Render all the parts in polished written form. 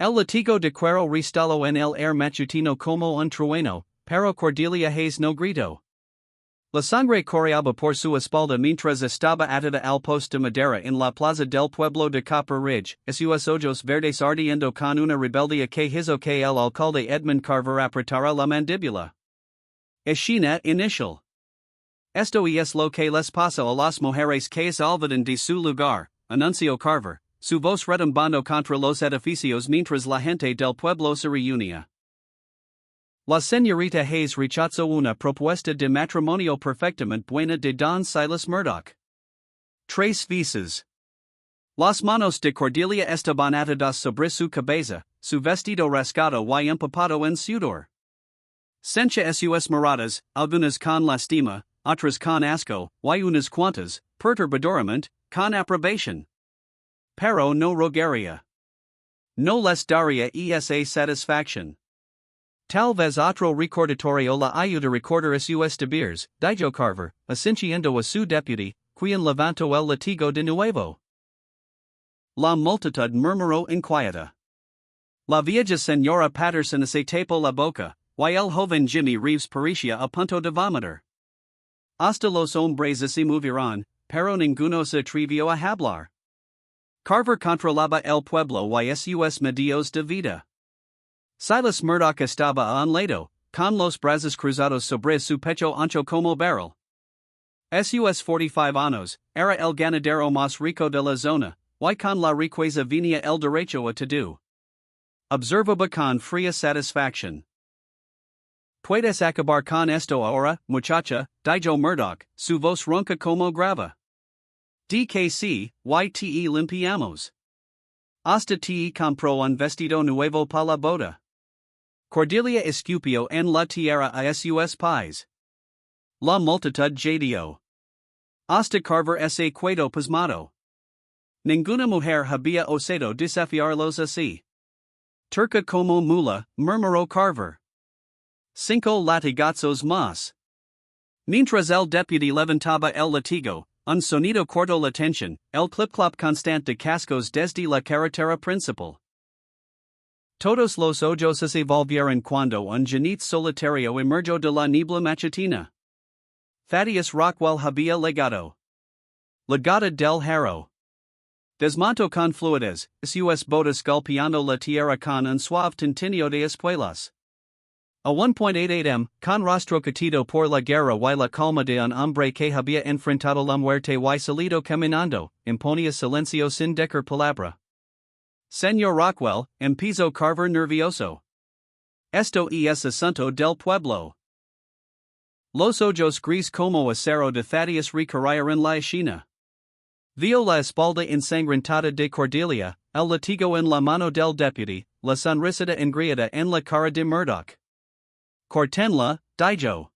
El latigo de cuero ristalo en el air matutino como un trueno, pero Cordelia Hayes no grito. La sangre correaba por su espalda mientras estaba atada al poste de madera en la plaza del pueblo de Copper Ridge, sus ojos verdes ardiendo con una rebeldia que hizo que el alcalde Edmund Carver apretara la mandíbula. Escena inicial. Esto es lo que les pasa a las mujeres que se olvidan de su lugar, anunció Carver, su voz retumbando contra los edificios mientras la gente del pueblo se reunía. La señorita Hayes rechazó una propuesta de matrimonio perfectamente buena de Don Silas Murdoch. Tres veces. Las manos de Cordelia estaban atadas sobre su cabeza, su vestido rasgado y empapado en sudor. Sencha sus miradas, algunas con lastima, otras con asco, y unas cuantas, perturbadoramente, con aprobación. Pero no rogaría. No les daría esa satisfaction. Tal vez otro recordatorio la ayuda a recordar sus deberes, dijo Carver, asintiendo a su deputy, quien levantó el latigo de nuevo. La multitud murmuró inquieta. La vieja señora Patterson se tapó la boca, y el joven Jimmy Reeves parecía a punto de vomitar. Hasta los hombres se movieron, pero ninguno se atrevió a hablar. Carver controlaba el pueblo y sus medios de vida. Silas Murdoch estaba a un lado, con los brazos cruzados sobre su pecho ancho como barrel. Sus 45 años, era el ganadero más rico de la zona, y con la riqueza venía el derecho a todo. Observaba con fría satisfacción. Puedes acabar con esto ahora, muchacha, dijo Murdoch, su voz ronca como grava. DKC, YTE limpiamos. Hasta te compró un vestido nuevo para la boda. Cordelia escupió en la tierra a sus pies. La multitud jadeó. Hasta Carver se quedó pasmado. Ninguna mujer había osado desafiarlos así. Turca como mula, murmuró Carver. 5 latigazos más. Mientras el deputy levantaba el latigo, un sonido cortó la tensión, el clip-clop constante de cascos desde la carretera principal. Todos los ojos se volvieron cuando un janit solitario emergió de la niebla matutina. Thaddeus Rockwell había llegado. Llegada del Harrow. Desmontó con fluidez, sus botas golpeando la tierra con un suave tintinio de espuelas. A 1:88 am, con rostro catido por la guerra y la calma de un hombre que había enfrentado la muerte y salido caminando, imponía silencio sin decir palabra. Señor Rockwell, empezó Carver nervioso. Esto es asunto del pueblo. Los ojos gris como acero de Thaddeus recayeron la escena. Vio la espalda ensangrentada de Cordelia, el latigo en la mano del deputy, la sonrisita engrieta en la cara de Murdoch. Cortenla, dijo.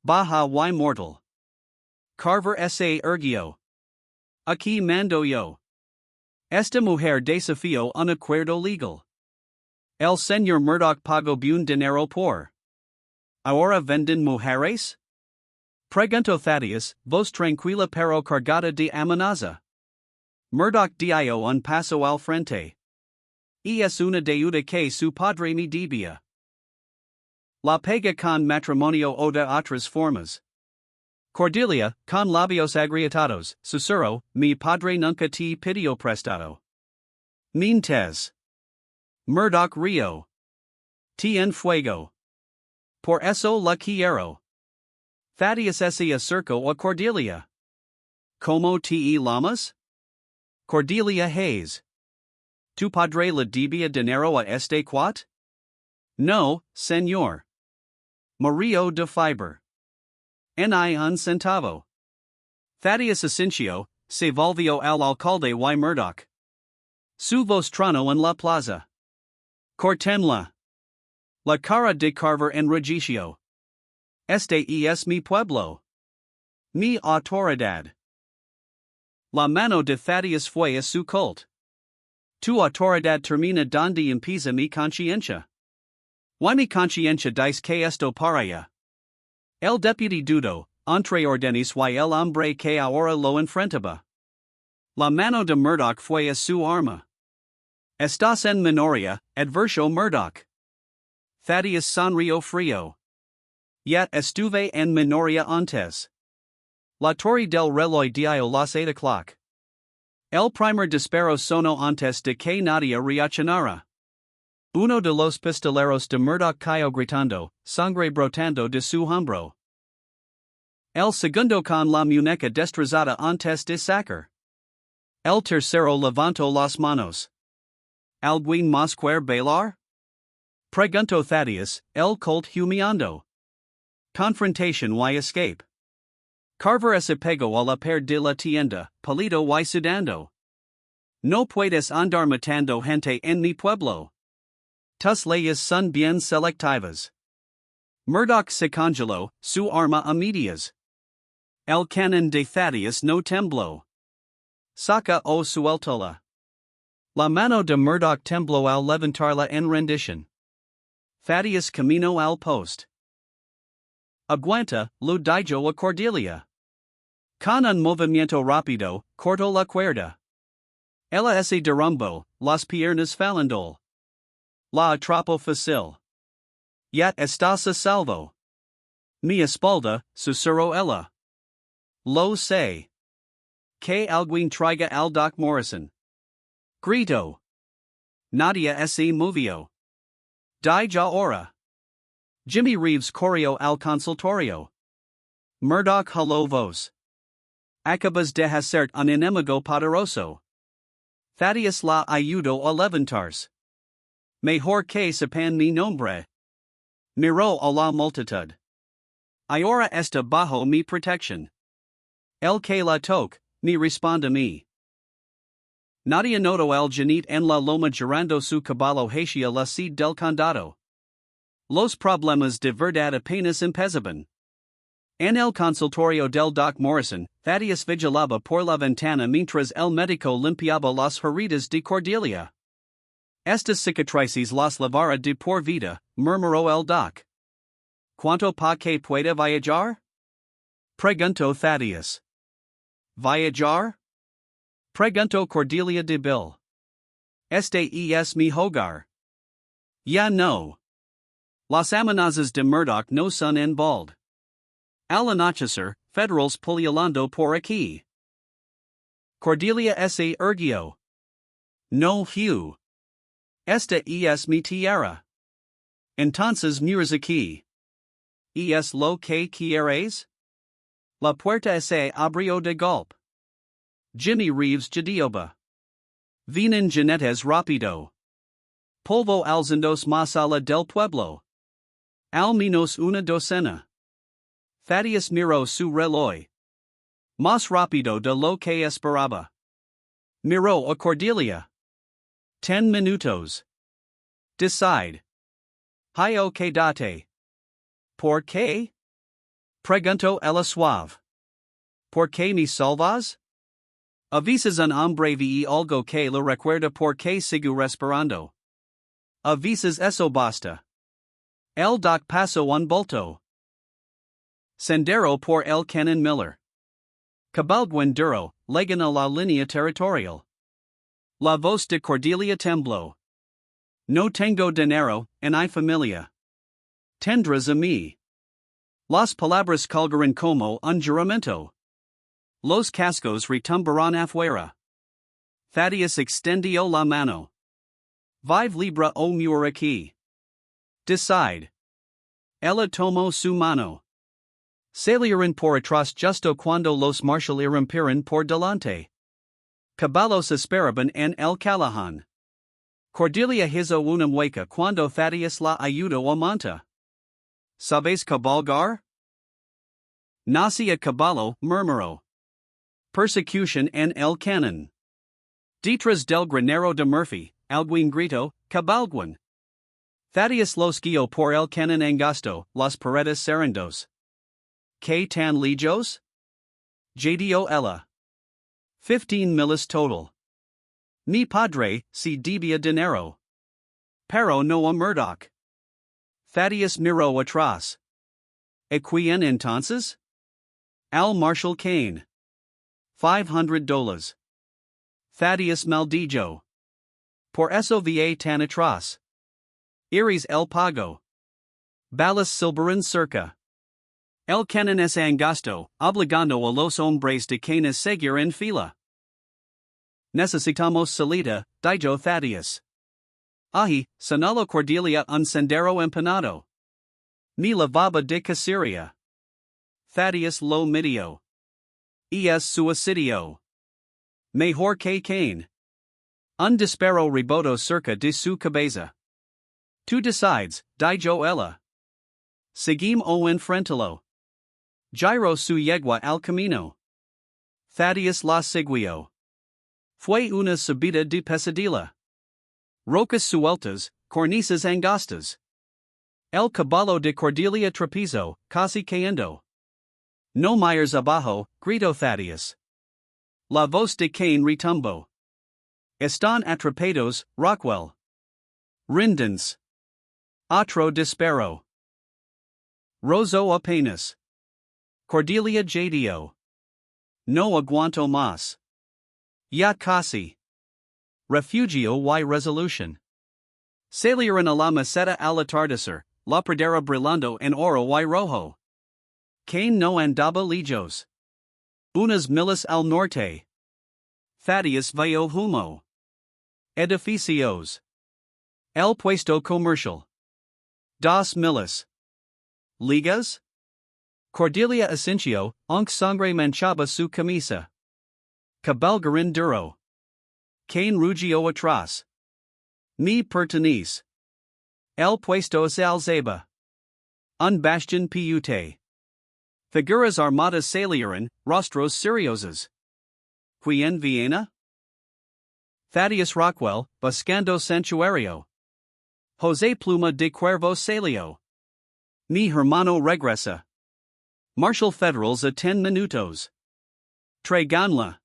Baja y mortal. Carver se erguió. Aquí mando yo. Esta mujer desafió un acuerdo legal. El señor Murdoch pagó buen dinero por. ¿Ahora venden mujeres? Preguntó Thaddeus, voz tranquila pero cargada de amenaza. Murdoch dio un paso al frente. Es una deuda que su padre me debía. La pega con matrimonio o de otras formas. Cordelia, con labios agrietados, susurró, mi padre nunca te pidió prestado. Mientes. Murdoch rió. Te en fuego. Por eso la quiero. Thaddeus se acercó a Cordelia. ¿Cómo te llamas? Cordelia Hayes. ¿Tu padre le debía dinero a este cuat? No, señor. Mario de Fiber. Ni un centavo. Thaddeus asintió, se volvió al alcalde y Murdoch. Su voz tronó en la plaza. Cortenla. La cara de Carver enrojeció. Este es mi pueblo. Mi autoridad. La mano de Thaddeus fue a su colt. Tu autoridad termina donde empieza mi conciencia. Y mi conciencia dice que esto para. El deputy dudó, entre órdenes y el hombre que ahora lo enfrentaba. La mano de Murdoch fue a su arma. Estás en minoria, adverso Murdoch. Thaddeus sonrió frío. Yet estuve en minoria antes. La torre del reloj dio las 8 o'clock. El primer disparo sonó antes de que nadie reaccionara. Uno de los pistoleros de Murdoch cayó gritando, sangre brotando de su hombro. El segundo con la muñeca destrozada antes de sacar. El tercero levantó las manos. ¿Alguien más quiere bailar? Preguntó Thaddeus, el colt humeando. Confrontation y escape. Carver se pegó a la pared de la tienda, pálido y sudando. No puedes andar matando gente en mi pueblo. Tus leyes son bien selectivas. Murdoch se congeló, su arma a medias. El canon de Thaddeus no tembló. Saca o sueltola. La mano de Murdoch tembló al levantarla en rendición. Thaddeus caminó al post. Aguanta, lo dijo a Cordelia. Con un movimiento rápido, cortó la cuerda. Ella se derrumbó, las piernas fallandol. La atrapó fácil. Yet estás a salvo. Mi espalda, susurró ella. Lo sé. Que alguien traiga al Doc Morrison. Grito. Nadia se movió. Di ya hora. Jimmy Reeves corrió al consultorio. Murdoch jaló voz. Acabas de hacer un enemigo poderoso. Thaddeus la ayudó a levantarse. Mejor que sepan mi nombre. Miró a la multitud. Ahora está bajo mi protección. El que la toque, ni responde a mí. Nadia notó al Janit en la loma girando su caballo hacia la sede del condado. Los problemas de verdad apenas empezaban. En el consultorio del Doc Morrison, Thaddeus vigilaba por la ventana mientras el médico limpiaba las heridas de Cordelia. Estas cicatrices las lavará de por vida, murmuró el Doc. ¿Cuánto pa que pueda viajar? Preguntó Thaddeus. ¿Viajar? Preguntó Cordelia de Bill. Este es mi hogar. Ya no. Las amenazas de Murdoch no son en balde. Al anochecer, federals pululando por aquí. Cordelia se erguió. No Hugh. Esta es mi tierra. Entonces mueres aquí. ¿Es lo que quieres? La puerta se abrió de golpe. Jimmy Reeves jadioba. Vienen jinetes rápido. Polvo alzandos más ala del pueblo. Al menos una docena. Thaddeus miró su reloj. Más rápido de lo que esperaba. Miró a Cordelia. 10 minutos. Decide. Hiyo quédate. ¿Por qué? Preguntó ella suave. ¿Por qué me salvas? Avisas un hombre vi algo que lo recuerda por qué sigo respirando. Avisas eso basta. El Doc pasó un bulto. Sendero por el Canon Miller. Cabalguin duro, llegan a la línea territorial. La voz de Cordelia tembló. No tengo dinero, en hay familia. Tendrás a mí. Las palabras colgaron como un juramento. Los cascos retumbarán afuera. Thaddeus extendió la mano. Vive libre o muere aquí. Decide. Ella tomó su mano. Salieron por atrás justo cuando los marshal irrumpieron por delante. Caballos esperaban en el callejón. Cordelia hizo una mueca cuando Thaddeus la ayudó a montar. ¿Sabes cabalgar? Nací a caballo, murmuró. Persecution en el canon. Detrás del granero de Murphy, alguien gritó, cabalguin. Thaddeus los guió por el canon angosto, las paredes serendos. ¿Qué tan lejos? JDO ella. 15 miles total. Mi padre, si debía dinero. Pero no a Murdoch. Thaddeus miró atrás. ¿A quién entonces? Al Marshal Kane. $500. Thaddeus maldijo. por eso va tan atrás. Iris el pago. Balas silbaran cerca. El canon es angosto, obligando a los hombres de canas seguir en fila. Necesitamos salida, dijo Thaddeus. Ahi, sonalo Cordelia un sendero empanado. Ni la baba de caceria. Thaddeus lo midio. Es suicidio. Mejor que Cain. Un disparo reboto cerca de su cabeza. Tú decides, dijo ella. Seguim o enfrentalo. Giro su yegua al camino. Thaddeus la siguió. Fue una subida de pesadilla. Rocas sueltas, cornisas angostas. El caballo de Cordelia trapizo, casi cayendo. No mires abajo, gritó Thaddeus. La voz de Cain retumbó. Están atrapados, Rockwell. Rindens. Otro disparo. Rozo apenas. Cordelia jadio. No aguanto más. Ya casi. Refugio y resolution. Salieron a la meseta al atardecer, la pradera brillando en oro y rojo. Cain no andaba lejos. Unas millas al norte. Thaddeus vio humo. Edificios. El puesto comercial. 2 millas. Ligas? Cordelia asintió, aunque sangre manchaba su camisa. Cabalgarín duro. Cain rugió atrás. Me pertenece. El puesto es alzaba. Un bastión piute. Figuras armadas salieron, rostros seriosos. ¿Quién viene? Thaddeus Rockwell, buscando santuario. José Pluma de Cuervo salió. Mi hermano regresa. Marshal Federals a 10 minutos. Traiganla.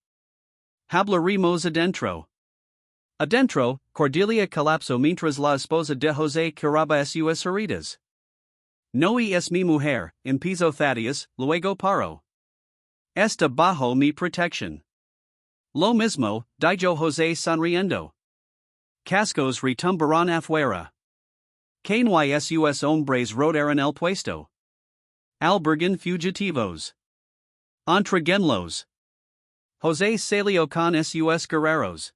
Hablaremos adentro. Adentro, Cordelia colapsó mientras la esposa de José curaba sus heridas. No es mi mujer, impiso Thaddeus, luego paró. Está bajo mi protección. Lo mismo, dijo José sonriendo. Cascos retumbarán afuera. Cain y sus hombres rodearon el puesto. Albergan fugitivos. Entreguenlos. José salió con sus guerreros.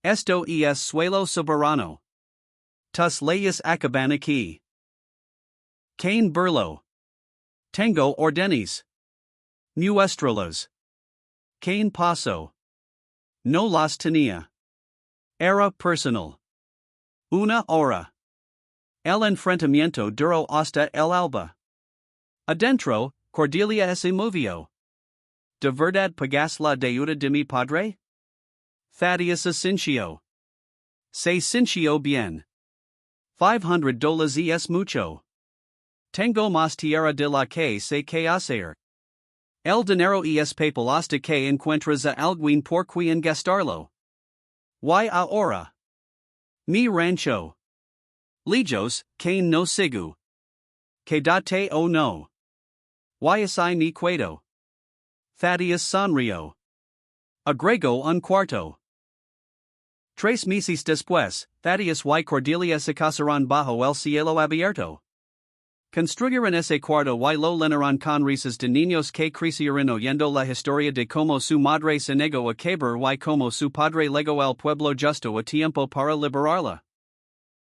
Esto es suelo soberano. Tus leyes acaban aquí. Cain burló. Tengo órdenes. Muéstralas. Cain pasó. No las tenía. Era personal. Una hora. El enfrentamiento duró hasta el alba. Adentro, Cordelia se movió. ¿De verdad pagas la deuda de mi padre? Thaddeus asintió. Se sintió bien. $500 es mucho. Tengo más tierra de la que sé que hacer. El dinero es papel hasta que encuentras a alguien por quien gastarlo. Y ahora. Mi rancho. Lejos, Cain no sigu. Quédate o no. Y así ni cuedo. Thaddeus sonrió. Agrego un cuarto. 3 meses después, Thaddeus y Cordelia se casaron bajo el cielo abierto. Construyeron ese cuarto y lo llenaron con risas de niños que crecieron oyendo la historia de cómo su madre se negó a quebrar y cómo su padre legó al pueblo justo a tiempo para liberarla.